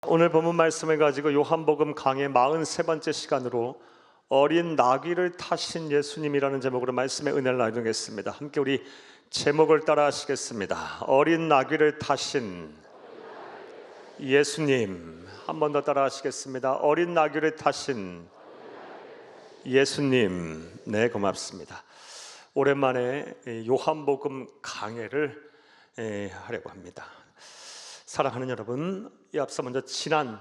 오늘 본문 말씀을 가지고 요한복음 강의 43번째 시간으로 어린 나귀를 타신 예수님이라는 제목으로 말씀의 은혜를 나누겠습니다. 함께 우리 제목을 따라 하시겠습니다. 어린 나귀를 타신 예수님. 한 번 더 따라 하시겠습니다. 어린 나귀를 타신 예수님. 네, 고맙습니다. 오랜만에 요한복음 강해를 하려고 합니다. 사랑하는 여러분, 이 앞서 먼저 지난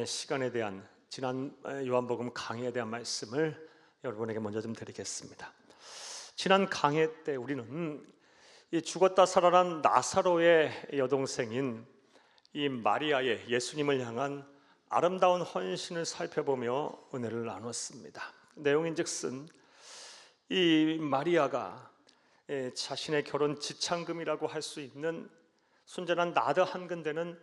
시간에 대한 지난 요한복음 강해에 대한 말씀을 여러분에게 먼저 좀 드리겠습니다. 지난 강해 때 우리는 이 죽었다 살아난 나사로의 여동생인 이 마리아의 예수님을 향한 아름다운 헌신을 살펴보며 은혜를 나눴습니다. 내용인즉슨 이 마리아가 자신의 결혼 지참금이라고 할 수 있는 순전한 나드 한 근대는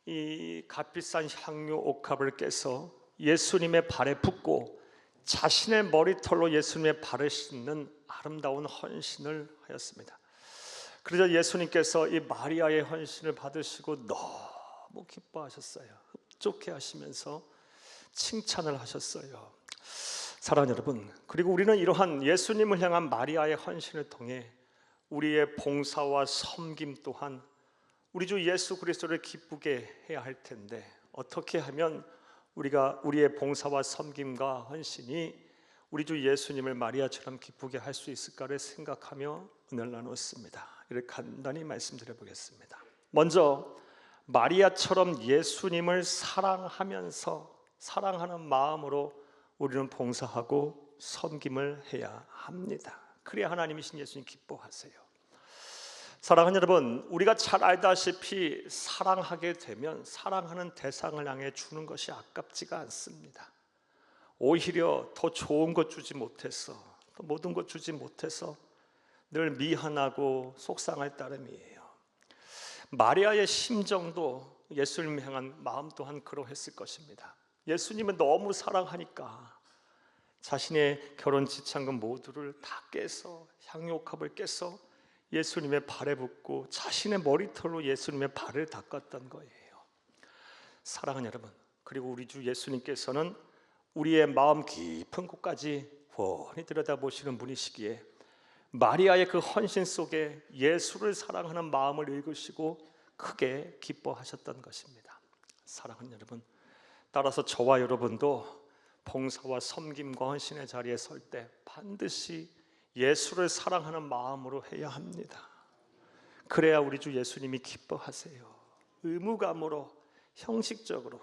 이 값비싼 향유 옥합을 깨서 예수님의 발에 붓고 자신의 머리털로 예수님의 발을 씻는 아름다운 헌신을 하였습니다. 그래서 예수님께서 이 마리아의 헌신을 받으시고 너무 기뻐하셨어요. 흡족해 하시면서 칭찬을 하셨어요. 사랑하는 여러분, 그리고 우리는 이러한 예수님을 향한 마리아의 헌신을 통해 우리의 봉사와 섬김 또한 우리 주 예수 그리스도를 기쁘게 해야 할 텐데, 어떻게 하면 우리가 우리의 봉사와 섬김과 헌신이 우리 주 예수님을 마리아처럼 기쁘게 할 수 있을까를 생각하며 은혜를 나눴습니다. 이렇게 간단히 말씀드려 보겠습니다. 먼저 마리아처럼 예수님을 사랑하면서 사랑하는 마음으로 우리는 봉사하고 섬김을 해야 합니다. 그래야 하나님이신 예수님 기뻐하세요. 사랑하는 여러분, 우리가 잘 알다시피 사랑하게 되면 사랑하는 대상을 향해 주는 것이 아깝지가 않습니다. 오히려 더 좋은 것 주지 못해서, 더 모든 것 주지 못해서 늘 미안하고 속상할 따름이에요. 마리아의 심정도 예수님을 향한 마음 또한 그러했을 것입니다. 예수님은 너무 사랑하니까 자신의 결혼 지참금 모두를 다 깨서 향유옥합을 깨서 예수님의 발에 붓고 자신의 머리털로 예수님의 발을 닦았던 거예요. 사랑하는 여러분, 그리고 우리 주 예수님께서는 우리의 마음 깊은 곳까지 훤히 들여다보시는 분이시기에 마리아의 그 헌신 속에 예수를 사랑하는 마음을 읽으시고 크게 기뻐하셨던 것입니다. 사랑하는 여러분, 따라서 저와 여러분도 봉사와 섬김과 헌신의 자리에 설 때 반드시 예수를 사랑하는 마음으로 해야 합니다. 그래야 우리 주 예수님이 기뻐하세요. 의무감으로 형식적으로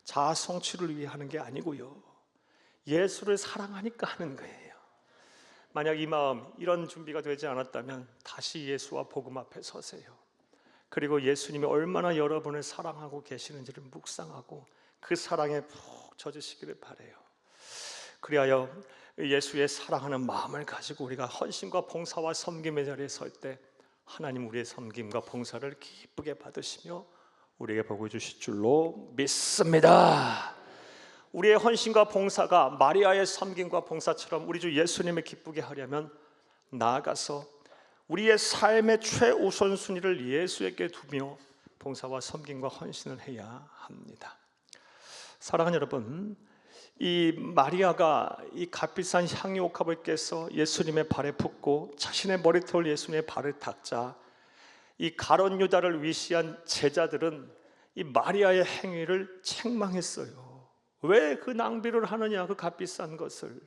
자아 성취를 위해 하는 게 아니고요, 예수를 사랑하니까 하는 거예요. 만약 이 마음, 이런 준비가 되지 않았다면 다시 예수와 복음 앞에 서세요. 그리고 예수님이 얼마나 여러분을 사랑하고 계시는지를 묵상하고 그 사랑에 푹 젖으시기를 바라요. 그리하여 예수의 사랑하는 마음을 가지고 우리가 헌신과 봉사와 섬김의 자리에 설 때 하나님 우리의 섬김과 봉사를 기쁘게 받으시며 우리에게 복을 주실 줄로 믿습니다. 우리의 헌신과 봉사가 마리아의 섬김과 봉사처럼 우리 주 예수님을 기쁘게 하려면 나아가서 우리의 삶의 최우선순위를 예수에게 두며 봉사와 섬김과 헌신을 해야 합니다. 사랑하는 여러분, 이 마리아가 이 값비싼 향유 옥합을 깨서 예수님의 발에 붓고 자신의 머리털 예수님의 발을 닦자 이 가룟 유다를 위시한 제자들은 이 마리아의 행위를 책망했어요. 왜 그 낭비를 하느냐, 그 값비싼 것을,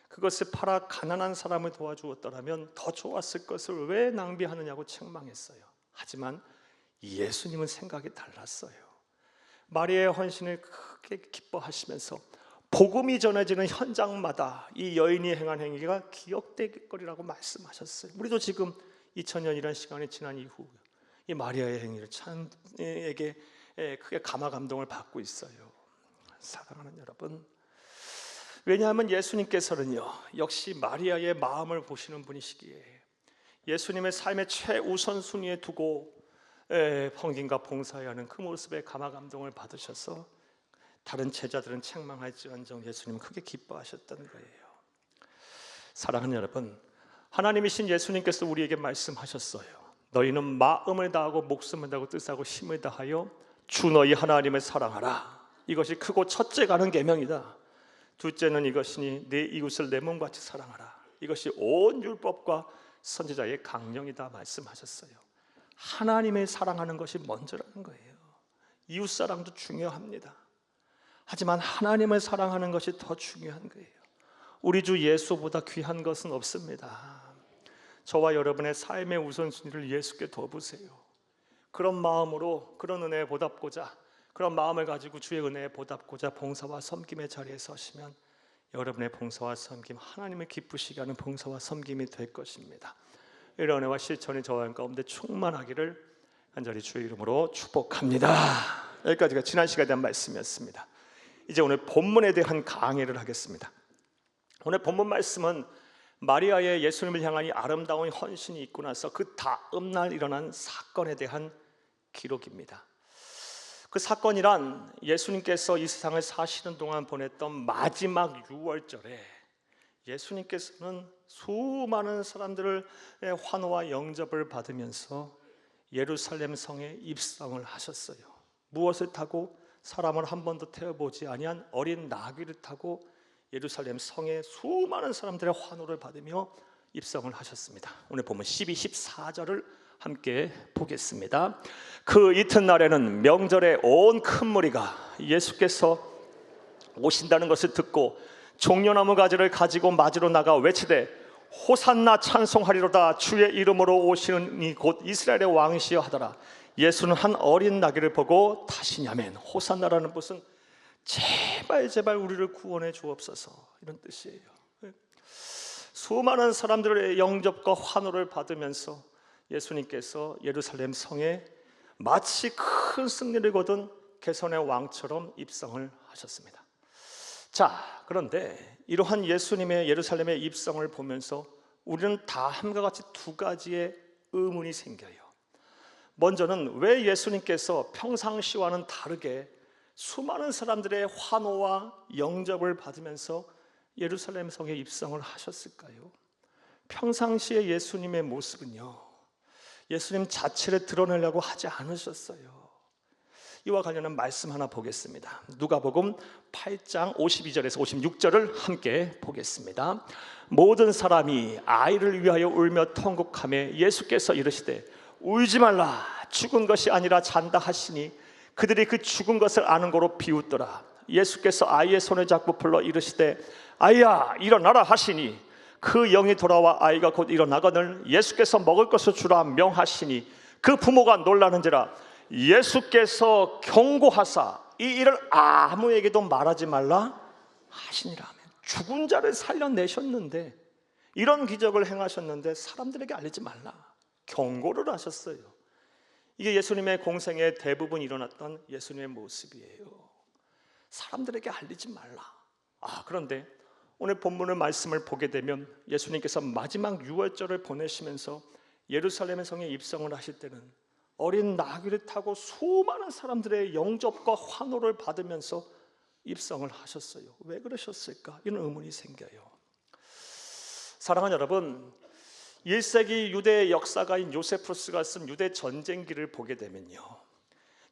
그것을 팔아 가난한 사람을 도와주었더라면 더 좋았을 것을 왜 낭비하느냐고 책망했어요. 하지만 예수님은 생각이 달랐어요. 마리아의 헌신을 크게 기뻐하시면서 복음이 전해지는 현장마다 이 여인이 행한 행위가 기억될 거리라고 말씀하셨어요. 우리도 지금 2000년이라는 시간이 지난 이후 이 마리아의 행위를 참에게 크게 감화 감동을 받고 있어요. 사랑하는 여러분, 왜냐하면 예수님께서는요, 역시 마리아의 마음을 보시는 분이시기에 예수님의 삶의 최우선순위에 두고 헌신과 봉사해야 하는 그 모습에 감화 감동을 받으셔서 다른 제자들은 책망할지언정 예수님은 크게 기뻐하셨던 거예요. 사랑하는 여러분, 하나님이신 예수님께서 우리에게 말씀하셨어요. 너희는 마음을 다하고 목숨을 다하고 뜻하고 힘을 다하여 주 너희 하나님을 사랑하라. 이것이 크고 첫째가 하는 계명이다. 둘째는 이것이니 내 이웃을 내 몸같이 사랑하라. 이것이 온 율법과 선지자의 강령이다 말씀하셨어요. 하나님을 사랑하는 것이 먼저라는 거예요. 이웃 사랑도 중요합니다. 하지만 하나님을 사랑하는 것이 더 중요한 거예요. 우리 주 예수보다 귀한 것은 없습니다. 저와 여러분의 삶의 우선순위를 예수께 둬보세요. 그런 마음으로, 그런 은혜에 보답고자, 그런 마음을 가지고 주의 은혜에 보답고자 봉사와 섬김의 자리에 서시면 여러분의 봉사와 섬김, 하나님을 기쁘시게 하는 봉사와 섬김이 될 것입니다. 이런 은혜와 실천이 저와 가운데 충만하기를 간절히 주의 이름으로 축복합니다. 여기까지가 지난 시간에 대한 말씀이었습니다. 이제 오늘 본문에 대한 강의를 하겠습니다. 오늘 본문 말씀은 마리아의 예수님을 향한 이 아름다운 헌신이 있고 나서 그 다음 날 일어난 사건에 대한 기록입니다. 그 사건이란 예수님께서 이 세상을 사시는 동안 보냈던 마지막 유월절에 예수님께서는 수많은 사람들의 환호와 영접을 받으면서 예루살렘 성에 입성을 하셨어요. 무엇을 타고? 사람을 한 번도 태워보지 아니한 어린 나귀를 타고 예루살렘 성에 수많은 사람들의 환호를 받으며 입성을 하셨습니다. 오늘 보면 12, 14절을 함께 보겠습니다. 그 이튿날에는 명절에 온 큰 무리가 예수께서 오신다는 것을 듣고 종려나무 가지를 가지고 맞으러 나가 외치되 호산나 찬송하리로다. 주의 이름으로 오시는 이 곧 이스라엘의 왕이시여 하더라. 예수는 한 어린 나귀를 보고 타시냐면, 호산나라는 뜻은 제발 우리를 구원해 주옵소서, 이런 뜻이에요. 수많은 사람들의 영접과 환호를 받으면서 예수님께서 예루살렘 성에 마치 큰 승리를 거둔 개선의 왕처럼 입성을 하셨습니다. 자, 그런데 이러한 예수님의 예루살렘의 입성을 보면서 우리는 다 함과 같이 두 가지의 의문이 생겨요. 먼저는 왜 예수님께서 평상시와는 다르게 수많은 사람들의 환호와 영접을 받으면서 예루살렘 성에 입성을 하셨을까요? 평상시의 예수님의 모습은요, 예수님 자체를 드러내려고 하지 않으셨어요. 이와 관련한 말씀 하나 보겠습니다. 누가복음 8장 52절에서 56절을 함께 보겠습니다. 모든 사람이 아이를 위하여 울며 통곡하며 예수께서 이르시되 울지 말라, 죽은 것이 아니라 잔다 하시니 그들이 그 죽은 것을 아는 거로 비웃더라. 예수께서 아이의 손을 잡고 불러 이르시되 아이야 일어나라 하시니 그 영이 돌아와 아이가 곧 일어나거늘 예수께서 먹을 것을 주라 명하시니 그 부모가 놀라는지라. 예수께서 경고하사 이 일을 아무에게도 말하지 말라 하시니라. 죽은 자를 살려내셨는데, 이런 기적을 행하셨는데 사람들에게 알리지 말라 경고를 하셨어요. 이게 예수님의 공생의 대부분 일어났던 예수님의 모습이에요. 사람들에게 알리지 말라. 그런데 오늘 본문의 말씀을 보게 되면 예수님께서 마지막 유월절을 보내시면서 예루살렘 성에 입성을 하실 때는 어린 나귀를 타고 수많은 사람들의 영접과 환호를 받으면서 입성을 하셨어요. 왜 그러셨을까? 이런 의문이 생겨요. 사랑하는 여러분, 1세기 유대의 역사가인 요세푸스가 쓴 유대 전쟁기를 보게 되면요,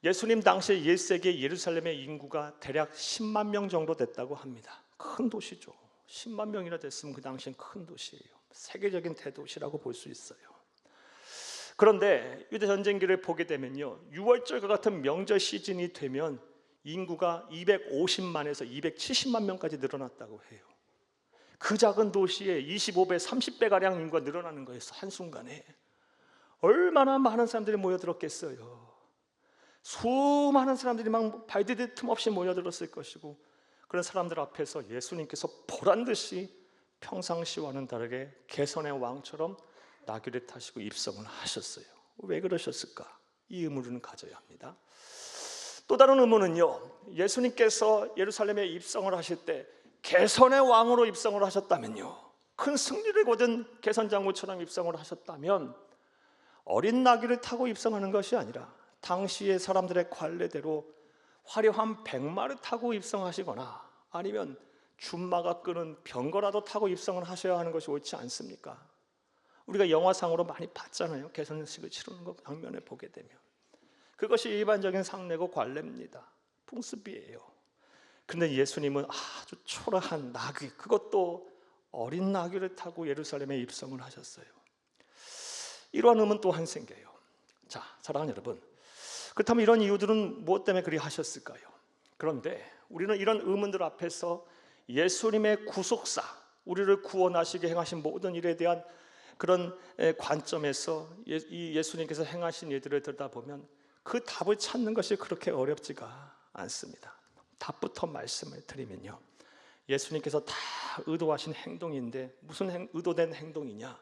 예수님 당시 1세기 예루살렘의 인구가 대략 10만 명 정도 됐다고 합니다. 큰 도시죠. 10만 명이나 됐으면 그 당시엔 큰 도시예요. 세계적인 대도시라고 볼 수 있어요. 그런데 유대 전쟁기를 보게 되면요, 유월절과 같은 명절 시즌이 되면 인구가 250만에서 270만 명까지 늘어났다고 해요. 그 작은 도시에 25배, 30배가량 인구가 늘어나는 거예요. 한순간에. 얼마나 많은 사람들이 모여들었겠어요. 수많은 사람들이 막 발디딜 틈 없이 모여들었을 것이고, 그런 사람들 앞에서 예수님께서 보란듯이 평상시와는 다르게 개선의 왕처럼 나귀를 타시고 입성을 하셨어요. 왜 그러셨을까? 이 의문을 가져야 합니다. 또 다른 의문은요, 예수님께서 예루살렘에 입성을 하실 때 개선의 왕으로 입성을 하셨다면요, 큰 승리를 거둔 개선장군처럼 입성을 하셨다면 어린 나귀를 타고 입성하는 것이 아니라 당시의 사람들의 관례대로 화려한 백마를 타고 입성하시거나 아니면 준마가 끄는 병거라도 타고 입성을 하셔야 하는 것이 옳지 않습니까? 우리가 영화상으로 많이 봤잖아요. 개선식을 치르는 거 장면을 보게 되면. 그것이 일반적인 상례고 관례입니다. 풍습이에요. 근데 예수님은 아주 초라한 나귀, 그것도 어린 나귀를 타고 예루살렘에 입성을 하셨어요. 이러한 의문 또한 생겨요. 자, 사랑하는 여러분, 그렇다면 이런 이유들은 무엇 때문에 그리 하셨을까요? 그런데 우리는 이런 의문들 앞에서 예수님의 구속사, 우리를 구원하시게 행하신 모든 일에 대한 그런 관점에서 예수님께서 행하신 일들을 들여다보면 그 답을 찾는 것이 그렇게 어렵지가 않습니다. 답부터 말씀을 드리면요, 예수님께서 다 의도하신 행동인데 무슨 의도된 행동이냐?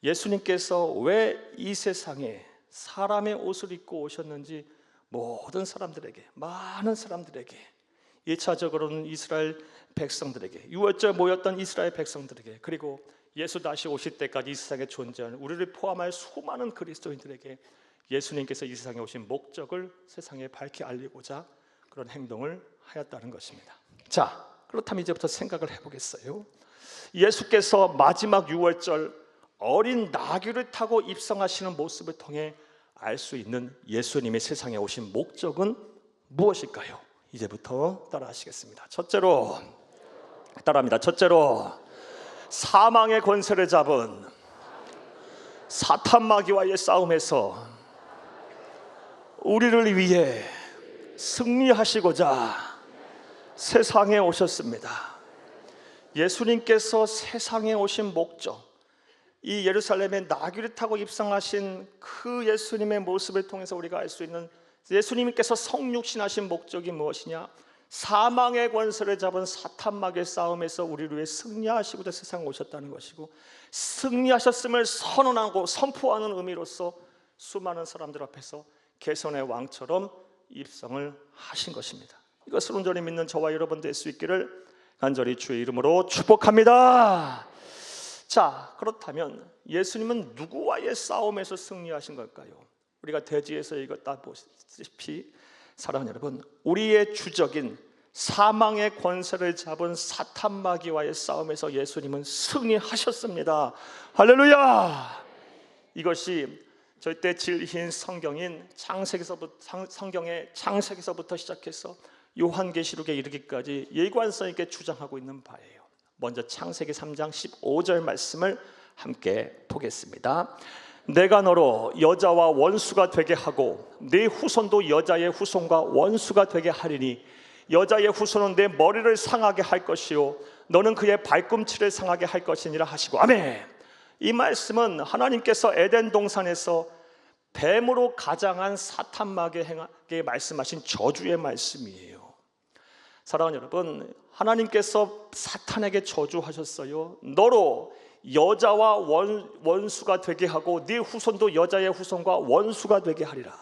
예수님께서 왜 이 세상에 사람의 옷을 입고 오셨는지 모든 사람들에게, 많은 사람들에게, 1차적으로는 이스라엘 백성들에게, 유월절 모였던 이스라엘 백성들에게, 그리고 예수 다시 오실 때까지 이 세상에 존재하는 우리를 포함할 수많은 그리스도인들에게 예수님께서 이 세상에 오신 목적을 세상에 밝히 알리고자 그런 행동을 하였다는 것입니다. 자, 그렇다면 이제부터 생각을 해보겠어요. 예수께서 마지막 유월절 어린 나귀를 타고 입성하시는 모습을 통해 알 수 있는 예수님의 세상에 오신 목적은 무엇일까요? 이제부터 따라하시겠습니다. 첫째로, 따라합니다. 첫째로, 사망의 권세를 잡은 사탄 마귀와의 싸움에서 우리를 위해 승리하시고자 세상에 오셨습니다. 예수님께서 세상에 오신 목적, 이 예루살렘에 나귀를 타고 입성하신 그 예수님의 모습을 통해서 우리가 알 수 있는 예수님께서 성육신하신 목적이 무엇이냐? 사망의 권세를 잡은 사탄 마귀의 싸움에서 우리를 위해 승리하시고자 세상에 오셨다는 것이고, 승리하셨음을 선언하고 선포하는 의미로서 수많은 사람들 앞에서 개선의 왕처럼 입성을 하신 것입니다. 이것을 온전히 믿는 저와 여러분 될 수 있기를 간절히 주의 이름으로 축복합니다. 자, 그렇다면 예수님은 누구와의 싸움에서 승리하신 걸까요? 우리가 대지에서 읽었다 보시다시피 사랑하는 여러분, 우리의 주적인 사망의 권세를 잡은 사탄 마귀와의 싸움에서 예수님은 승리하셨습니다. 할렐루야! 이것이 절대 진리인 성경인 성경의 창세기서부터 시작해서 요한계시록에 이르기까지 일관성 있게 주장하고 있는 바예요. 먼저 창세기 3장 15절 말씀을 함께 보겠습니다. 내가 너로 여자와 원수가 되게 하고 네 후손도 여자의 후손과 원수가 되게 하리니 여자의 후손은 내 머리를 상하게 할 것이요 너는 그의 발꿈치를 상하게 할 것이니라 하시고, 아멘. 이 말씀은 하나님께서 에덴 동산에서 뱀으로 가장한 사탄 마귀에게 말씀하신 저주의 말씀이에요. 사랑하는 여러분, 하나님께서 사탄에게 저주하셨어요. 너로 여자와 원수가 되게 하고 네 후손도 여자의 후손과 원수가 되게 하리라.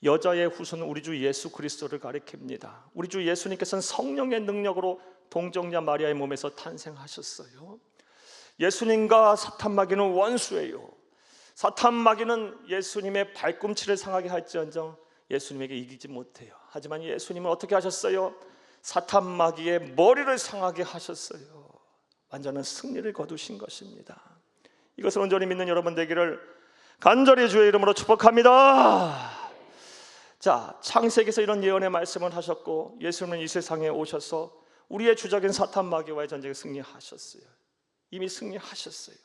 여자의 후손은 우리 주 예수 그리스도를 가리킵니다. 우리 주 예수님께서는 성령의 능력으로 동정녀 마리아의 몸에서 탄생하셨어요. 예수님과 사탄 마귀는 원수예요. 사탄 마귀는 예수님의 발꿈치를 상하게 할지언정 예수님에게 이기지 못해요. 하지만 예수님은 어떻게 하셨어요? 사탄 마귀의 머리를 상하게 하셨어요. 완전한 승리를 거두신 것입니다. 이것을 온전히 믿는 여러분 되기를 간절히 주의 이름으로 축복합니다. 자, 창세기에서 이런 예언의 말씀을 하셨고, 예수님은 이 세상에 오셔서 우리의 주적인 사탄 마귀와의 전쟁에 승리하셨어요. 이미 승리하셨어요.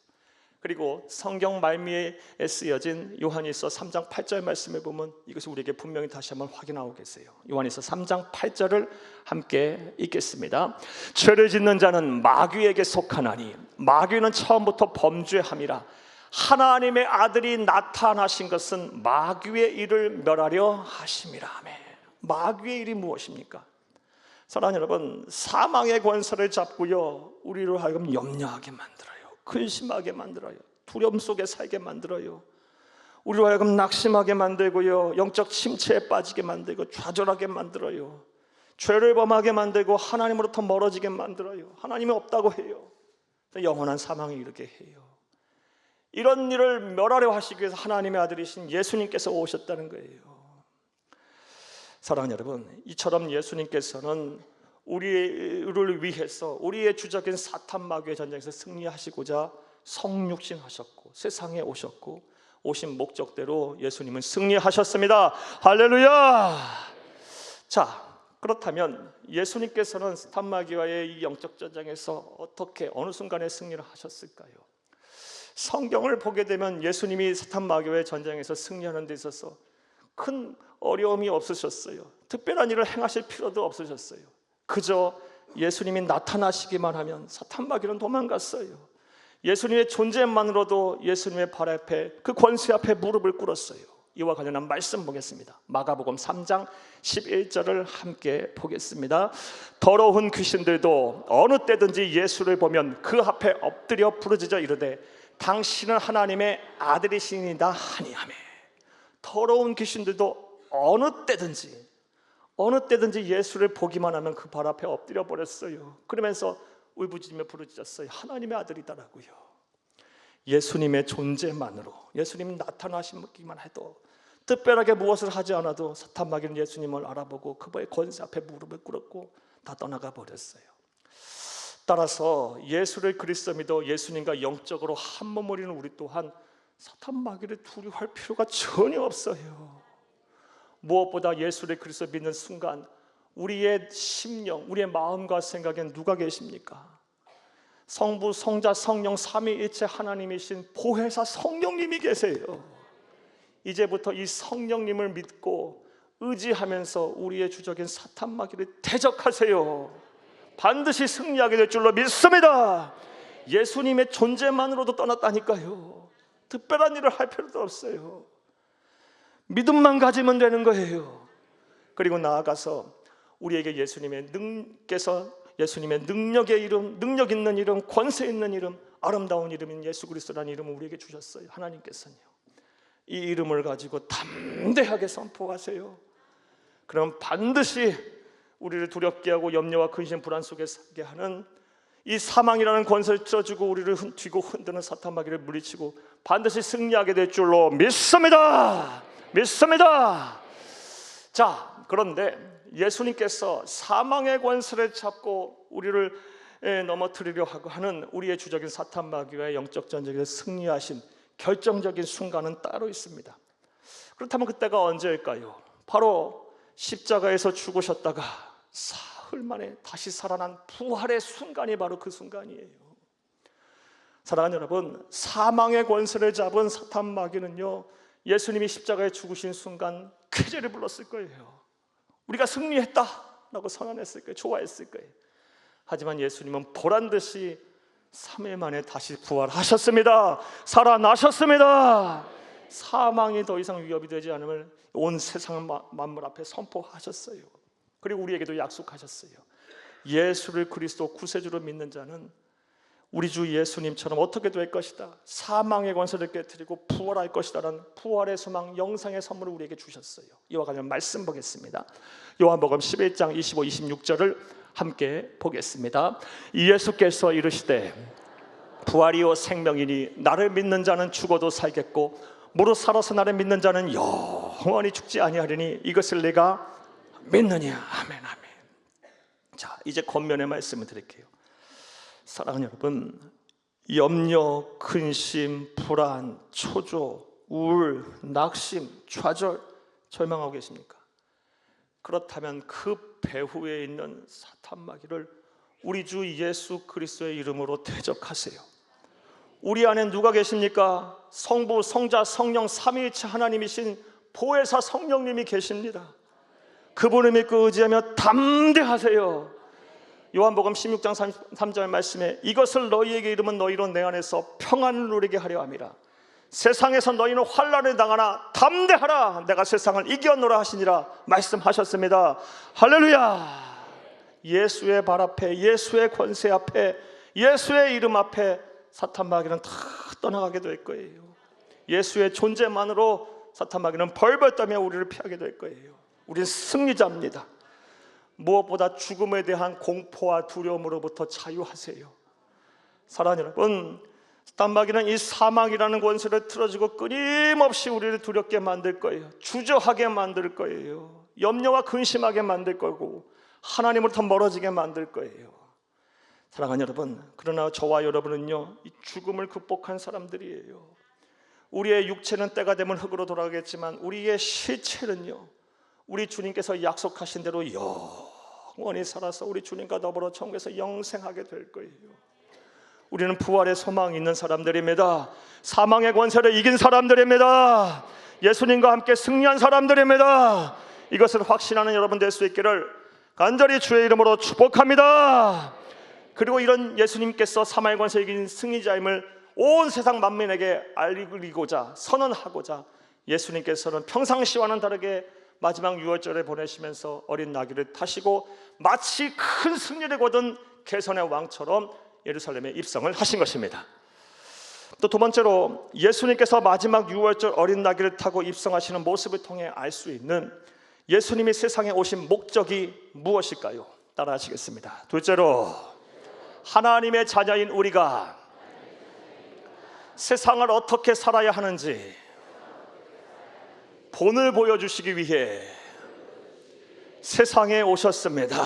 그리고 성경 말미에 쓰여진 요한일서 3장 8절 말씀에 보면 이것이 우리에게 분명히 다시 한번 확인하고 계세요. 요한일서 3장 8절을 함께 읽겠습니다. 죄를 짓는 자는 마귀에게 속하나니 마귀는 처음부터 범죄함이라. 하나님의 아들이 나타나신 것은 마귀의 일을 멸하려 하심이라. 아멘. 마귀의 일이 무엇입니까? 사랑하는 여러분, 사망의 권세를 잡고요, 우리를 하여금 염려하게 만들어요. 근심하게 만들어요. 두려움 속에 살게 만들어요. 우리로 하여금 낙심하게 만들고요, 영적 침체에 빠지게 만들고 좌절하게 만들어요. 죄를 범하게 만들고 하나님으로부터 멀어지게 만들어요. 하나님이 없다고 해요. 영원한 사망에 이르게 해요. 이런 일을 멸하려 하시기 위해서 하나님의 아들이신 예수님께서 오셨다는 거예요. 사랑하는 여러분, 이처럼 예수님께서는 우리를 위해서 우리의 주적인 사탄 마귀의 전쟁에서 승리하시고자 성육신하셨고 세상에 오셨고 오신 목적대로 예수님은 승리하셨습니다. 할렐루야. 자, 그렇다면 예수님께서는 사탄마귀와의 이 영적 전쟁에서 어떻게 어느 순간에 승리를 하셨을까요? 성경을 보게 되면 예수님이 사탄마귀와의 전쟁에서 승리하는 데 있어서 큰 어려움이 없으셨어요. 특별한 일을 행하실 필요도 없으셨어요. 그저 예수님이 나타나시기만 하면 사탄마귀는 도망갔어요. 예수님의 존재만으로도 예수님의 발 앞에, 그 권세 앞에 무릎을 꿇었어요. 이와 관련한 말씀 보겠습니다. 마가복음 3장 11절을 함께 보겠습니다. 더러운 귀신들도 어느 때든지 예수를 보면 그 앞에 엎드려 부르짖어 이르되 당신은 하나님의 아들이시니이다 하니하매. 더러운 귀신들도 어느 때든지 예수를 보기만 하면 그 발 앞에 엎드려 버렸어요. 그러면서 울부짖으며 부르짖었어요. 하나님의 아들이다라고요. 예수님의 존재만으로, 예수님 나타나시기만 해도, 특별하게 무엇을 하지 않아도 사탄마귀는 예수님을 알아보고 그분의 권세 앞에 무릎을 꿇었고 다 떠나가 버렸어요. 따라서 예수를 그리스도 믿어 예수님과 영적으로 한 몸을 이루는 우리 또한 사탄마귀를 두려워할 필요가 전혀 없어요. 무엇보다 예수를 그리스도 믿는 순간 우리의 심령, 우리의 마음과 생각엔 누가 계십니까? 성부, 성자, 성령 삼위일체 하나님이신 보혜사 성령님이 계세요. 이제부터 이 성령님을 믿고 의지하면서 우리의 주적인 사탄마귀를 대적하세요. 반드시 승리하게 될 줄로 믿습니다. 예수님의 존재만으로도 떠났다니까요. 특별한 일을 할 필요도 없어요. 믿음만 가지면 되는 거예요. 그리고 나아가서 우리에게 예수님의 능력의 이름, 능력 있는 이름, 권세 있는 이름, 아름다운 이름인 예수 그리스도라는 이름을 우리에게 주셨어요. 하나님께서는요. 이 이름을 가지고 담대하게 선포하세요. 그럼 반드시 우리를 두렵게 하고 염려와 근심, 불안 속에 살게 하는 이 사망이라는 권세를 틀어주고 우리를 뒤고 흔드는 사탄마귀를 물리치고 반드시 승리하게 될 줄로 믿습니다. 믿습니다. 자, 그런데 예수님께서 사망의 권세를 잡고 우리를 넘어뜨리려 하는 우리의 주적인 사탄마귀와의 영적 전쟁에서 승리하신 결정적인 순간은 따로 있습니다. 그렇다면 그때가 언제일까요? 바로 십자가에서 죽으셨다가 사흘 만에 다시 살아난 부활의 순간이 바로 그 순간이에요. 사랑하는 여러분, 사망의 권세를 잡은 사탄마귀는요, 예수님이 십자가에 죽으신 순간 쾌재를 불렀을 거예요. 우리가 승리했다라고 선언했을 거예요. 좋아했을 거예요. 하지만 예수님은 보란듯이 3일 만에 다시 부활하셨습니다. 살아나셨습니다. 사망이 더 이상 위협이 되지 않음을 온 세상 만물 앞에 선포하셨어요. 그리고 우리에게도 약속하셨어요. 예수를 그리스도 구세주로 믿는 자는 우리 주 예수님처럼 어떻게 될 것이다, 사망의 권세를 깨뜨리고 부활할 것이다 라는 부활의 소망, 영생의 선물을 우리에게 주셨어요. 이와 관련 말씀 보겠습니다. 요한복음 11장 25, 26절을 함께 보겠습니다. 예수께서 이르시되 부활이요 생명이니 나를 믿는 자는 죽어도 살겠고 무릇 살아서 나를 믿는 자는 영원히 죽지 아니하리니 이것을 내가 믿느냐. 아멘, 아멘. 자, 이제 권면의 말씀을 드릴게요. 사랑하는 여러분, 염려, 근심, 불안, 초조, 우울, 낙심, 좌절, 절망하고 계십니까? 그렇다면 그 배후에 있는 사탄마귀를 우리 주 예수 그리스도의 이름으로 대적하세요. 우리 안에 누가 계십니까? 성부, 성자, 성령 삼위일체 하나님이신 보혜사 성령님이 계십니다. 그분을 믿고 의지하며 담대하세요. 요한복음 16장 3절 말씀에 이것을 너희에게 이르면 너희로 내 안에서 평안을 누리게 하려 함이라. 세상에서 너희는 환난을 당하나 담대하라, 내가 세상을 이겨노라 하시니라 말씀하셨습니다. 할렐루야. 예수의 발 앞에, 예수의 권세 앞에, 예수의 이름 앞에 사탄마귀는 다 떠나가게 될 거예요. 예수의 존재만으로 사탄마귀는 벌벌 떨며 우리를 피하게 될 거예요. 우리는 승리자입니다. 무엇보다 죽음에 대한 공포와 두려움으로부터 자유하세요. 사랑하는 여러분, 사탄마귀는 이 사망이라는 권세를 틀어주고 끊임없이 우리를 두렵게 만들 거예요. 주저하게 만들 거예요. 염려와 근심하게 만들 거고 하나님으로부터 멀어지게 만들 거예요. 사랑하는 여러분, 그러나 저와 여러분은요, 이 죽음을 극복한 사람들이에요. 우리의 육체는 때가 되면 흙으로 돌아가겠지만 우리의 실체는요, 우리 주님께서 약속하신 대로 영원히 살아서 우리 주님과 더불어 천국에서 영생하게 될 거예요. 우리는 부활의 소망이 있는 사람들입니다. 사망의 권세를 이긴 사람들입니다. 예수님과 함께 승리한 사람들입니다. 이것을 확신하는 여러분 될 수 있기를 간절히 주의 이름으로 축복합니다. 그리고 이런 예수님께서 사망의 권세를 이긴 승리자임을 온 세상 만민에게 알리고자 선언하고자 예수님께서는 평상시와는 다르게 마지막 유월절에 보내시면서 어린 나귀를 타시고 마치 큰 승리를 거둔 개선의 왕처럼 예루살렘에 입성을 하신 것입니다. 또 두 번째로 예수님께서 마지막 유월절 어린 나귀를 타고 입성하시는 모습을 통해 알 수 있는 예수님이 세상에 오신 목적이 무엇일까요? 따라 하시겠습니다. 둘째로 하나님의 자녀인 우리가 세상을 어떻게 살아야 하는지 본을 보여주시기 위해 세상에 오셨습니다.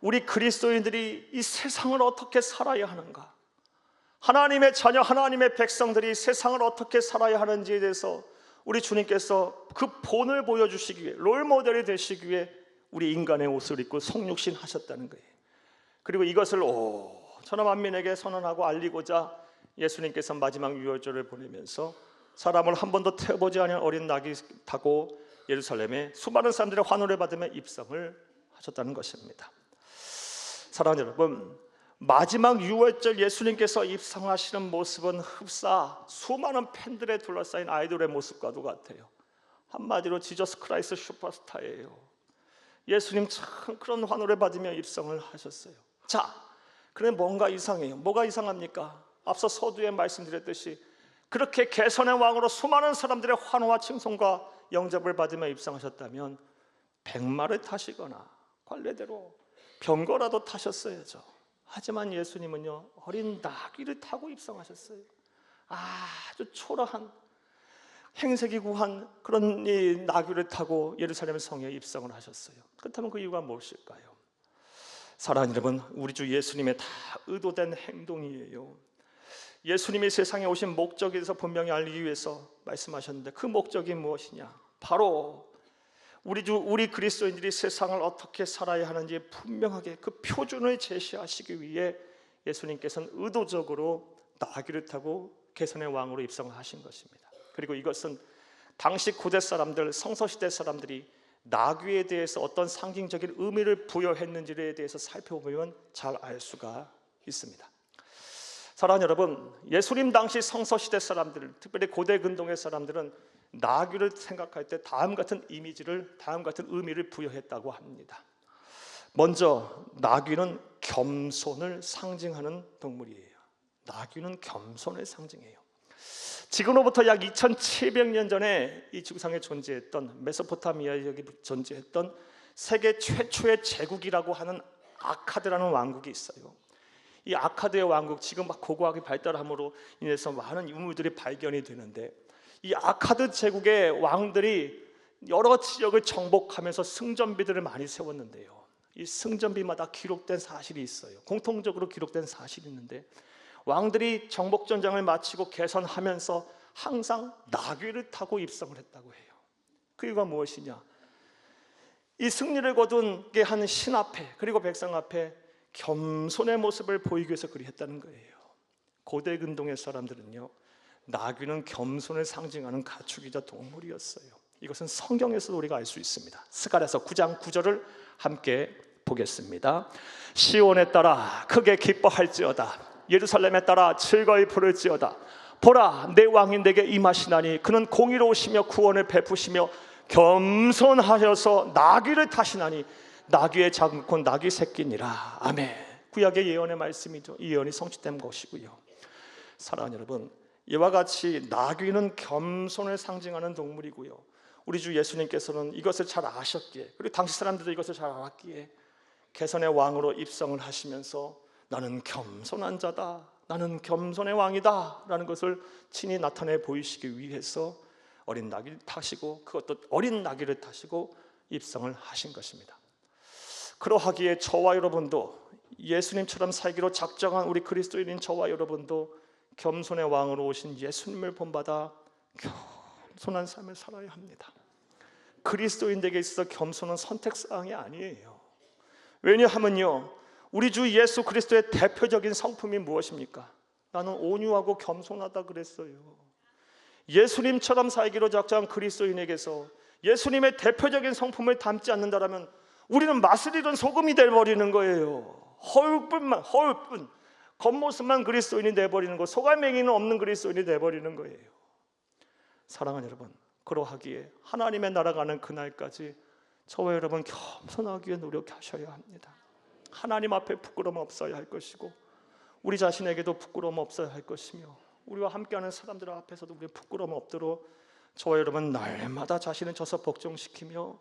우리 그리스도인들이 이 세상을 어떻게 살아야 하는가, 하나님의 자녀, 하나님의 백성들이 세상을 어떻게 살아야 하는지에 대해서 우리 주님께서 그 본을 보여주시기 위해, 롤모델이 되시기 위해 우리 인간의 옷을 입고 성육신 하셨다는 거예요. 그리고 이것을 천하 만민에게 선언하고 알리고자 예수님께서 마지막 유월절을 보내면서 사람을 한 번도 태워보지 않은 어린 낙이 타고 예루살렘에 수많은 사람들의 환호를 받으며 입성을 하셨다는 것입니다. 사랑하는 여러분, 마지막 유월절 예수님께서 입성하시는 모습은 흡사 수많은 팬들에 둘러싸인 아이돌의 모습과도 같아요. 한마디로 지저스 크라이스트 슈퍼스타예요. 예수님 참 그런 환호를 받으며 입성을 하셨어요. 자, 그런데 뭔가 이상해요. 뭐가 이상합니까? 앞서 서두에 말씀드렸듯이 그렇게 개선의 왕으로 수많은 사람들의 환호와 칭송과 영접을 받으며 입성하셨다면 백마를 타시거나 관례대로 병거라도 타셨어야죠. 하지만 예수님은요, 어린 나귀를 타고 입성하셨어요. 아주 초라한 행색이 구한 그런 이 나귀를 타고 예루살렘 성에 입성을 하셨어요. 그렇다면 그 이유가 무엇일까요? 사랑하는 여러분, 우리 주 예수님의 다 의도된 행동이에요. 예수님이 세상에 오신 목적에 대해서 분명히 알리기 위해서 말씀하셨는데 그 목적이 무엇이냐? 바로 우리 그리스도인들이 세상을 어떻게 살아야 하는지 분명하게 그 표준을 제시하시기 위해 예수님께서는 의도적으로 나귀를 타고 개선의 왕으로 입성을 하신 것입니다. 그리고 이것은 당시 고대 사람들, 성서시대 사람들이 나귀에 대해서 어떤 상징적인 의미를 부여했는지에 대해서 살펴보면 잘 알 수가 있습니다. 사랑하는 여러분, 예수님 당시 성서시대 사람들, 특별히 고대 근동의 사람들은 나귀를 생각할 때 다음 같은 의미를 부여했다고 합니다. 먼저 나귀는 겸손을 상징하는 동물이에요. 나귀는 겸손을 상징해요. 지금으로부터 약 2700년 전에 이 지구상에 존재했던 메소포타미아에 존재했던 세계 최초의 제국이라고 하는 아카드라는 왕국이 있어요. 이 아카드의 왕국, 지금 막 고고학이 발달함으로 인해서 많은 유물들이 발견이 되는데, 이 아카드 제국의 왕들이 여러 지역을 정복하면서 승전비들을 많이 세웠는데요, 이 승전비마다 기록된 사실이 있어요. 공통적으로 기록된 사실이 있는데, 왕들이 정복전장을 마치고 개선하면서 항상 나귀를 타고 입성을 했다고 해요. 그 이유가 무엇이냐? 이 승리를 거둔 게 한 신 앞에, 그리고 백성 앞에 겸손의 모습을 보이기 위해서 그리했다는 거예요. 고대 근동의 사람들은요, 나귀는 겸손을 상징하는 가축이자 동물이었어요. 이것은 성경에서도 우리가 알 수 있습니다. 스가랴서 9장 9절을 함께 보겠습니다. 시온에 따라 크게 기뻐할지어다, 예루살렘에 따라 즐거이 부를지어다. 보라, 내 왕이 내게 임하시나니 그는 공의로우시며 구원을 베푸시며 겸손하셔서 나귀를 타시나니 나귀의 작은 곧 나귀 새끼니라. 아멘. 구약의 예언의 말씀이죠. 이 예언이 성취된 것이고요. 사랑하는 여러분, 이와 같이 나귀는 겸손을 상징하는 동물이고요, 우리 주 예수님께서는 이것을 잘 아셨기에, 그리고 당시 사람들도 이것을 잘 알았기에 개선의 왕으로 입성을 하시면서 나는 겸손한 자다, 나는 겸손의 왕이다 라는 것을 친히 나타내 보이시기 위해서 어린 나귀를 타시고, 그것도 어린 나귀를 타시고 입성을 하신 것입니다. 그러하기에 저와 여러분도 예수님처럼 살기로 작정한 우리 그리스도인인 저와 여러분도 겸손의 왕으로 오신 예수님을 본받아 겸손한 삶을 살아야 합니다. 그리스도인에게 있어서 겸손은 선택사항이 아니에요. 왜냐하면요, 우리 주 예수 그리스도의 대표적인 성품이 무엇입니까? 나는 온유하고 겸손하다 그랬어요. 예수님처럼 살기로 작정한 그리스도인에게서 예수님의 대표적인 성품을 담지 않는다면 우리는 맛을 잃은 소금이 되어버리는 거예요. 허울 뿐 겉모습만 그리스도인이 되어버리는 거, 소갈맹이는 없는 그리스도인이 되어버리는 거예요. 사랑하는 여러분, 그러하기에 하나님의 나라가 가는 그날까지 저와 여러분 겸손하기 위해 노력하셔야 합니다. 하나님 앞에 부끄러움 없어야 할 것이고 우리 자신에게도 부끄러움 없어야 할 것이며 우리와 함께하는 사람들 앞에서도 우리 부끄러움 없도록 저와 여러분 날마다 자신을 져서 복종시키며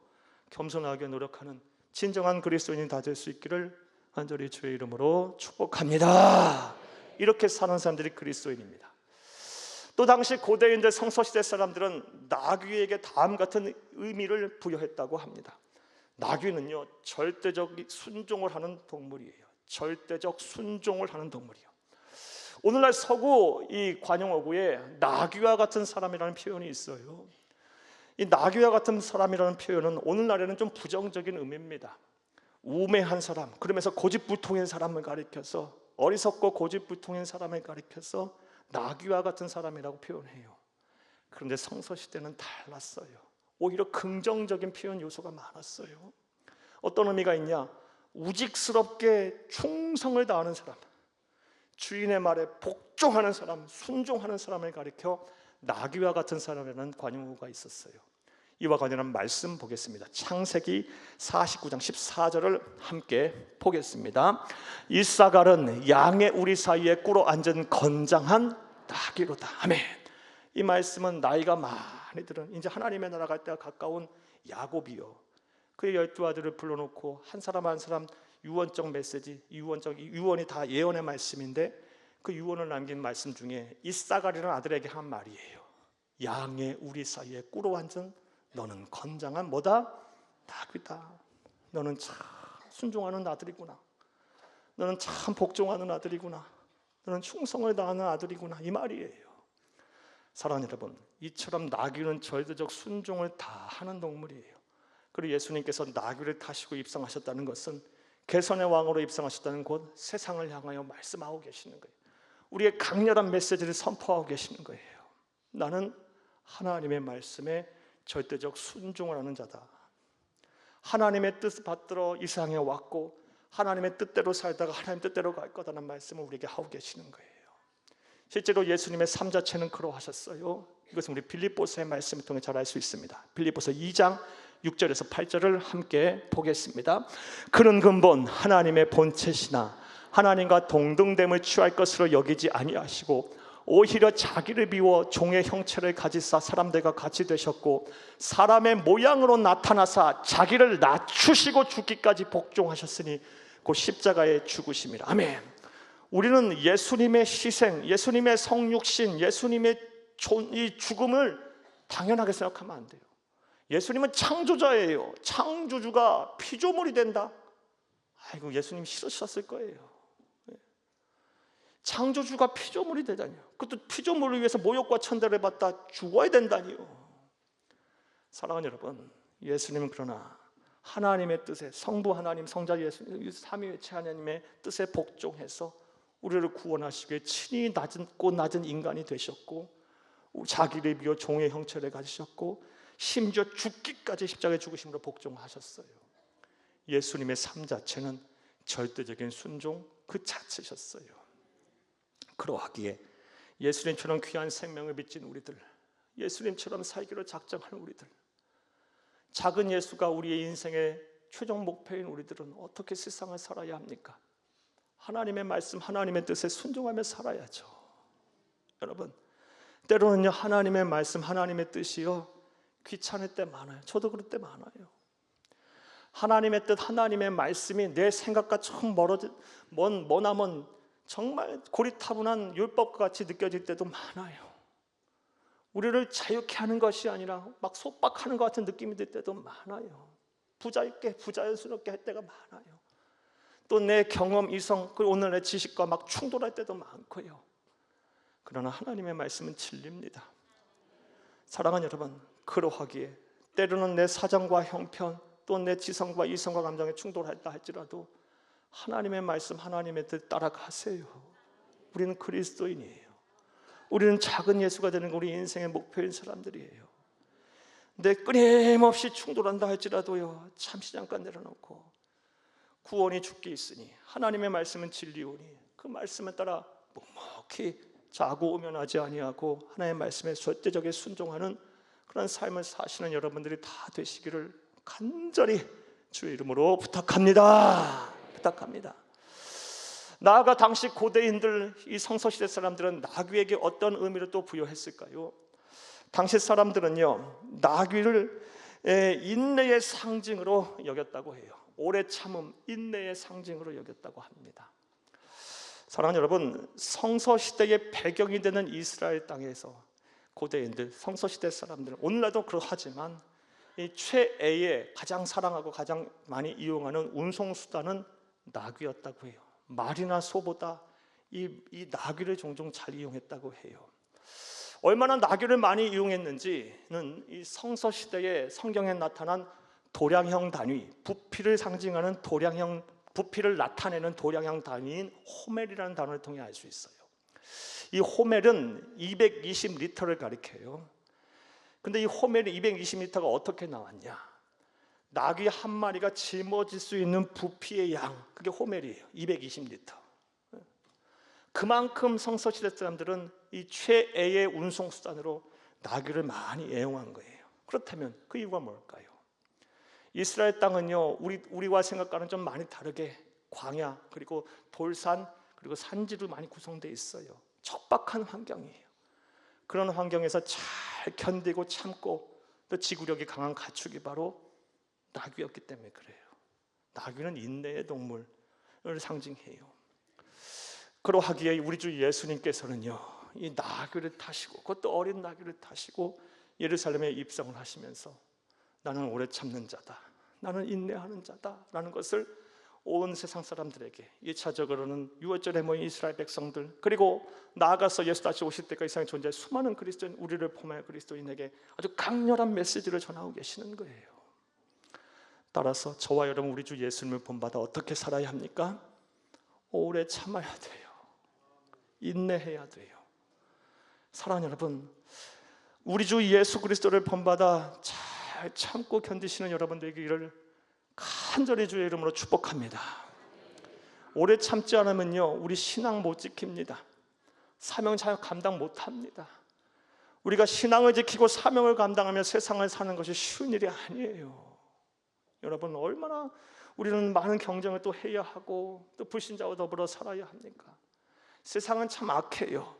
겸손하게 노력하는 진정한 그리스도인이 다 될 수 있기를 간절히 주의 이름으로 축복합니다. 이렇게 사는 사람들이 그리스도인입니다. 또 당시 고대인들 성서시대 사람들은 나귀에게 다음 같은 의미를 부여했다고 합니다. 나귀는요, 절대적 순종을 하는 동물이에요. 절대적 순종을 하는 동물이에요. 오늘날 서구 이 관용어구에 나귀와 같은 사람이라는 표현이 있어요. 이 나귀와 같은 사람이라는 표현은 오늘날에는 좀 부정적인 의미입니다. 우매한 사람, 그러면서 고집불통인 사람을 가리켜서, 어리석고 고집불통인 사람을 가리켜서 나귀와 같은 사람이라고 표현해요. 그런데 성서시대는 달랐어요. 오히려 긍정적인 표현 요소가 많았어요. 어떤 의미가 있냐? 우직스럽게 충성을 다하는 사람, 주인의 말에 복종하는 사람, 순종하는 사람을 가리켜 나귀와 같은 사람이라는 관용어가 있었어요. 이와 관련한 말씀 보겠습니다. 창세기 49장 14절을 함께 보겠습니다. 이사갈은 양의 우리 사이에 꿇어 앉은 건장한 나귀로다. 아멘. 이 말씀은 나이가 많이 들은 이제 하나님의 나라 갈 때가 가까운 야곱이요, 그의 12아들을 불러놓고 한 사람 한 사람 유언적 메시지, 유언이 다 예언의 말씀인데 그 유언을 남긴 말씀 중에 이사갈이라는 아들에게 한 말이에요. 양의 우리 사이에 꿇어 앉은 너는 건장한 뭐다? 나귀다. 너는 참 순종하는 아들이구나. 너는 참 복종하는 아들이구나. 너는 충성을 다하는 아들이구나. 이 말이에요. 사랑하는 여러분, 이처럼 나귀는 절대적 순종을 다하는 동물이에요. 그리고 예수님께서 나귀를 타시고 입성하셨다는 것은 개선의 왕으로 입성하셨다는 곧 세상을 향하여 말씀하고 계시는 거예요. 우리의 강렬한 메시지를 선포하고 계시는 거예요. 나는 하나님의 말씀에 절대적 순종을 하는 자다. 하나님의 뜻을 받들어 이 세상에 왔고 하나님의 뜻대로 살다가 하나님 뜻대로 갈 거다라는 말씀을 우리에게 하고 계시는 거예요. 실제로 예수님의 삶 자체는 그러하셨어요. 이것은 우리 빌립보서의 말씀을 통해 잘 알 수 있습니다. 빌립보서 2장 6절에서 8절을 함께 보겠습니다. 그는 근본 하나님의 본체시나 하나님과 동등됨을 취할 것으로 여기지 아니하시고 오히려 자기를 비워 종의 형체를 가지사 사람들과 같이 되셨고 사람의 모양으로 나타나사 자기를 낮추시고 죽기까지 복종하셨으니 곧 십자가에 죽으심이라. 아멘. 우리는 예수님의 희생, 예수님의 성육신, 예수님의 이 죽음을 당연하게 생각하면 안 돼요. 예수님은 창조자예요. 창조주가 피조물이 된다? 아이고, 예수님 싫으셨을 거예요. 창조주가 피조물이 되다니요. 그것도 피조물을 위해서 모욕과 천대를 받다 죽어야 된다니요. 사랑하는 여러분, 예수님은 그러나 하나님의 뜻에, 성부 하나님, 성자 예수님, 삼위일체 하나님의 뜻에 복종해서 우리를 구원하시기 위해 친히 낮은 인간이 되셨고 자기를 비워 종의 형체를 가지셨고 심지어 죽기까지 십자가에 죽으심으로 복종하셨어요. 예수님의 삶 자체는 절대적인 순종 그 자체셨어요. 그러하기에 예수님처럼 귀한 생명을 빚진 우리들, 예수님처럼 살기로 작정하는 우리들, 작은 예수가 우리의 인생의 최종 목표인 우리들은 어떻게 세상을 살아야 합니까? 하나님의 말씀, 하나님의 뜻에 순종하며 살아야죠. 여러분, 때로는요 하나님의 말씀, 하나님의 뜻이요 귀찮을 때 많아요. 저도 그럴 때 많아요. 하나님의 뜻, 하나님의 말씀이 내 생각과 좀 머나먼 정말 고리타분한 율법과 같이 느껴질 때도 많아요. 우리를 자유케 하는 것이 아니라 막 속박하는 것 같은 느낌이 들 때도 많아요. 부자연스럽게 할 때가 많아요. 또 내 경험, 이성, 그리고 오늘 내 지식과 막 충돌할 때도 많고요. 그러나 하나님의 말씀은 진리입니다. 사랑하는 여러분, 그러하기에 때로는 내 사정과 형편, 또 내 지성과 이성과 감정에 충돌했다 할지라도 하나님의 말씀, 하나님의 뜻 따라가세요. 우리는 그리스도인이에요. 우리는 작은 예수가 되는 우리 인생의 목표인 사람들이에요. 근데 끊임없이 충돌한다 할지라도요, 잠시 잠깐 내려놓고 구원이 주께 있으니 하나님의 말씀은 진리오니 그 말씀에 따라 묵묵히 자고 오면하지 아니하고 하나님의 말씀에 절대적에 순종하는 그런 삶을 사시는 여러분들이 다 되시기를 간절히 주의 이름으로 부탁합니다. 나아가 당시 고대인들, 이 성서시대 사람들은 나귀에게 어떤 의미를 또 부여했을까요? 당시 사람들은요, 나귀를 인내의 상징으로 여겼다고 해요. 오래 참음, 인내의 상징으로 여겼다고 합니다. 사랑하는 여러분, 성서시대의 배경이 되는 이스라엘 땅에서 고대인들, 성서시대 사람들은 오늘날도 그러하지만 이 최애의 가장 사랑하고 가장 많이 이용하는 운송수단은 나귀였다고 해요. 말이나 소보다 이 나귀를 종종 잘 이용했다고 해요. 얼마나 나귀를 많이 이용했는지는 이 성서시대의 성경에 나타난 도량형 단위, 부피를 상징하는 도량형, 부피를 나타내는 도량형 단위인 호멜이라는 단어를 통해 알 수 있어요. 이 호멜은 220리터를 가리켜요. 근데 이 호멜이 220리터가 어떻게 나왔냐? 나귀 한 마리가 짊어질 수 있는 부피의 양, 그게 호멜이에요. 220리터. 그만큼 성서시대 사람들은 이 최애의 운송수단으로 나귀를 많이 애용한 거예요. 그렇다면 그 이유가 뭘까요? 이스라엘 땅은요, 우리와 생각과는 좀 많이 다르게 광야, 그리고 돌산, 그리고 산지로 많이 구성되어 있어요. 척박한 환경이에요. 그런 환경에서 잘 견디고 참고 또 지구력이 강한 가축이 바로 나귀였기 때문에 그래요. 나귀는 인내의 동물을 상징해요. 그러하기에 우리 주 예수님께서는요, 이 나귀를 타시고, 그것도 어린 나귀를 타시고 예루살렘에 입성을 하시면서 나는 오래 참는 자다, 나는 인내하는 자다 라는 것을 온 세상 사람들에게, 1차적으로는 6월절에 모인 이스라엘 백성들, 그리고 나아가서 예수 다시 오실 때까지 이 세상에 존재할 수많은 그리스도인, 우리를 포함한 그리스도인에게 아주 강렬한 메시지를 전하고 계시는 거예요. 따라서 저와 여러분, 우리 주 예수님을 본받아 어떻게 살아야 합니까? 오래 참아야 돼요. 인내해야 돼요. 사랑하는 여러분, 우리 주 예수 그리스도를 본받아 잘 참고 견디시는 여러분들에게 이를 간절히 주의 이름으로 축복합니다. 오래 참지 않으면요, 우리 신앙 못 지킵니다. 사명 잘 감당 못합니다. 우리가 신앙을 지키고 사명을 감당하며 세상을 사는 것이 쉬운 일이 아니에요. 여러분, 얼마나 우리는 많은 경쟁을 또 해야 하고 또 불신자와 더불어 살아야 합니까? 세상은 참 악해요.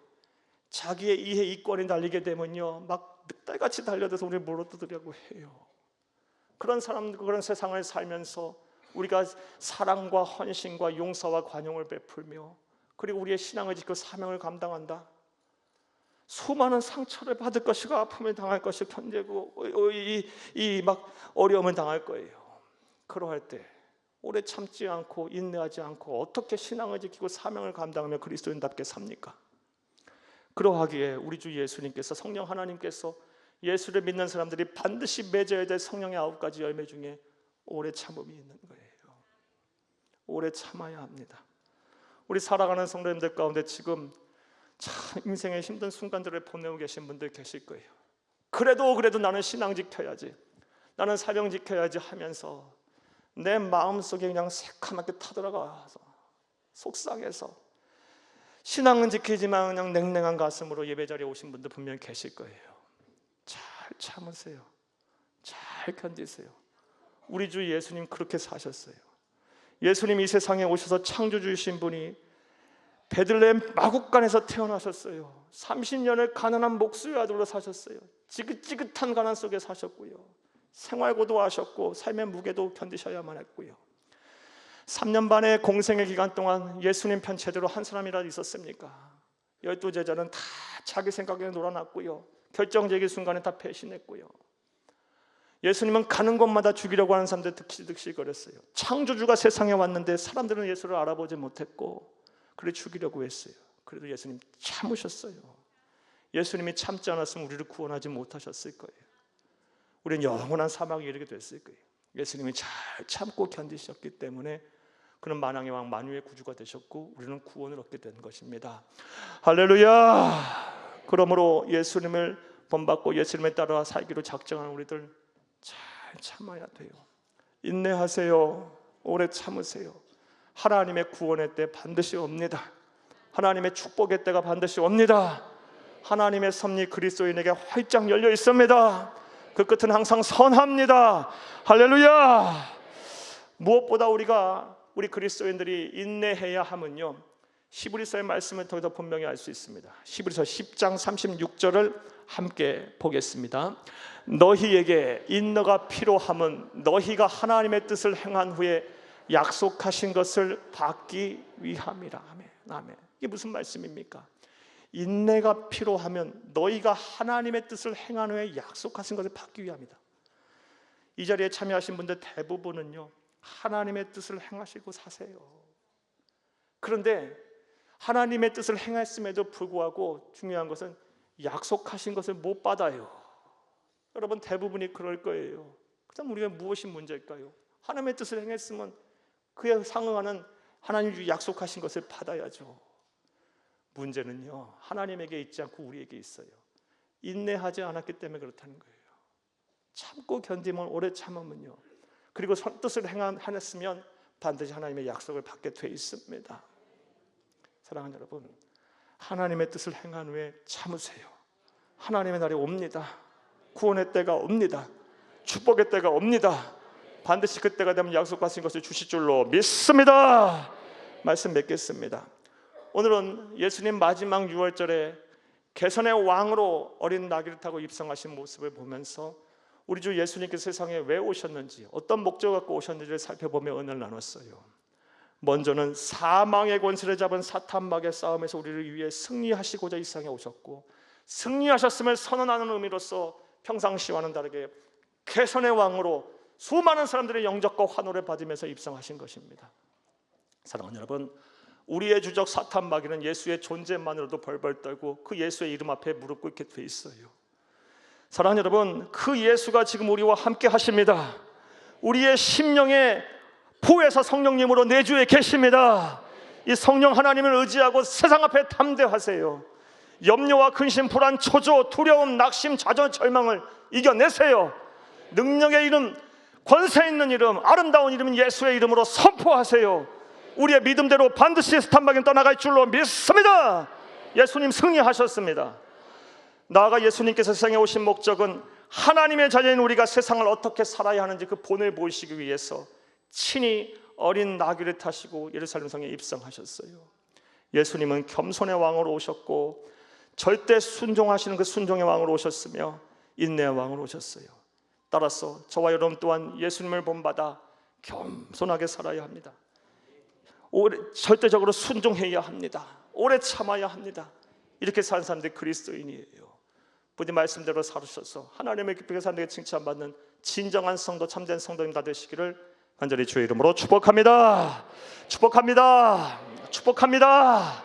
자기의 이해 이권이 달리게 되면요, 막 늑대같이 달려들어서 우리를 물어뜯으려고 해요. 그런 사람들, 그런 세상을 살면서 우리가 사랑과 헌신과 용서와 관용을 베풀며 그리고 우리의 신앙을 지켜 사명을 감당한다. 수많은 상처를 받을 것이고 아픔을 당할 것을 견디고 이 막 어려움을 당할 거예요. 그러할 때 오래 참지 않고 인내하지 않고 어떻게 신앙을 지키고 사명을 감당하며 그리스도인답게 삽니까? 그러하기에 우리 주 예수님께서, 성령 하나님께서 예수를 믿는 사람들이 반드시 맺어야 될 성령의 9가지 열매 중에 오래 참음이 있는 거예요. 오래 참아야 합니다. 우리 살아가는 성도님들 가운데 지금 참 인생의 힘든 순간들을 보내고 계신 분들 계실 거예요. 그래도 나는 신앙 지켜야지, 나는 사명 지켜야지 하면서 내 마음속에 그냥 새카맣게 타들어가서 속상해서 신앙은 지키지만 그냥 냉랭한 가슴으로 예배자리에 오신 분들 분명히 계실 거예요. 잘 참으세요. 잘 견디세요. 우리 주 예수님 그렇게 사셨어요. 예수님 이 세상에 오셔서 창조주이신 분이 베들레헴 마국간에서 태어나셨어요. 30년을 가난한 목수의 아들로 사셨어요. 지긋지긋한 가난 속에 사셨고요, 생활고도 하셨고 삶의 무게도 견디셔야만 했고요. 3년 반의 공생의 기간 동안 예수님 편 제대로 한 사람이라도 있었습니까? 12제자는 다 자기 생각에 놀아났고요, 결정적인 순간에 다 배신했고요. 예수님은 가는 곳마다 죽이려고 하는 사람들 득실득실거렸어요. 창조주가 세상에 왔는데 사람들은 예수를 알아보지 못했고 그래 죽이려고 했어요. 그래도 예수님 참으셨어요. 예수님이 참지 않았으면 우리를 구원하지 못하셨을 거예요. 우리는 영원한 사망에 이르게 됐을 거예요. 예수님이 잘 참고 견디셨기 때문에 그는 만왕의 왕 만유의 구주가 되셨고 우리는 구원을 얻게 된 것입니다. 할렐루야. 그러므로 예수님을 본받고 예수님에 따라 살기로 작정하는 우리들 잘 참아야 돼요. 인내하세요. 오래 참으세요. 하나님의 구원의 때 반드시 옵니다. 하나님의 축복의 때가 반드시 옵니다. 하나님의 섭리 그리스도인에게 활짝 열려 있습니다. 그 끝은 항상 선합니다. 할렐루야. 무엇보다 우리 그리스도인들이 인내해야 함은요, 히브리서의 말씀을 통해서 분명히 알 수 있습니다. 히브리서 10장 36절을 함께 보겠습니다. 너희에게 인내가 필요함은 너희가 하나님의 뜻을 행한 후에 약속하신 것을 받기 위함이라. 아멘. 아멘. 이게 무슨 말씀입니까? 인내가 필요하면 너희가 하나님의 뜻을 행한 후에 약속하신 것을 받기 위함이다. 이 자리에 참여하신 분들 대부분은요, 하나님의 뜻을 행하시고 사세요. 그런데 하나님의 뜻을 행했음에도 불구하고 중요한 것은 약속하신 것을 못 받아요. 여러분 대부분이 그럴 거예요. 그럼 우리가 무엇이 문제일까요? 하나님의 뜻을 행했으면 그에 상응하는 하나님이 약속하신 것을 받아야죠. 문제는요, 하나님에게 있지 않고 우리에게 있어요. 인내하지 않았기 때문에 그렇다는 거예요. 참고 견디면, 오래 참으면요, 그리고 뜻을 행했으면 반드시 하나님의 약속을 받게 돼 있습니다. 사랑하는 여러분, 하나님의 뜻을 행한 후에 참으세요. 하나님의 날이 옵니다. 구원의 때가 옵니다. 축복의 때가 옵니다. 반드시 그때가 되면 약속하신 것을 주실 줄로 믿습니다. 말씀 맺겠습니다. 오늘은 예수님 마지막 유월절에 개선의 왕으로 어린 나귀를 타고 입성하신 모습을 보면서 우리 주 예수님께서 세상에 왜 오셨는지, 어떤 목적을 갖고 오셨는지를 살펴보며 은혜를 나눴어요. 먼저는 사망의 권세를 잡은 사탄막의 싸움에서 우리를 위해 승리하시고자 이 세상에 오셨고, 승리하셨음을 선언하는 의미로서 평상시와는 다르게 개선의 왕으로 수많은 사람들의 영접과 환호를 받으면서 입성하신 것입니다. 사랑하는 여러분, 우리의 주적 사탄마귀는 예수의 존재만으로도 벌벌 떨고 그 예수의 이름 앞에 무릎 꿇게 돼 있어요. 사랑하는 여러분, 그 예수가 지금 우리와 함께 하십니다. 우리의 심령에 부에서 성령님으로 내주에 계십니다. 이 성령 하나님을 의지하고 세상 앞에 담대하세요. 염려와 근심, 불안, 초조, 두려움, 낙심, 좌절, 절망을 이겨내세요. 능력의 이름, 권세 있는 이름, 아름다운 이름 예수의 이름으로 선포하세요. 우리의 믿음대로 반드시 사탄마귀는 떠나갈 줄로 믿습니다. 예수님 승리하셨습니다. 나아가 예수님께서 세상에 오신 목적은 하나님의 자녀인 우리가 세상을 어떻게 살아야 하는지 그 본을 보이시기 위해서 친히 어린 나귀를 타시고 예루살렘 성에 입성하셨어요. 예수님은 겸손의 왕으로 오셨고 절대 순종하시는 그 순종의 왕으로 오셨으며 인내의 왕으로 오셨어요. 따라서 저와 여러분 또한 예수님을 본받아 겸손하게 살아야 합니다. 절대적으로 순종해야 합니다. 오래 참아야 합니다. 이렇게 사는 사람들이 그리스도인이에요. 부디 말씀대로 살으셔서 하나님의 기쁘게 사는 데에 칭찬받는 진정한 성도, 참된 성도님 다 되시기를 간절히 주의 이름으로 축복합니다. 축복합니다. 축복합니다.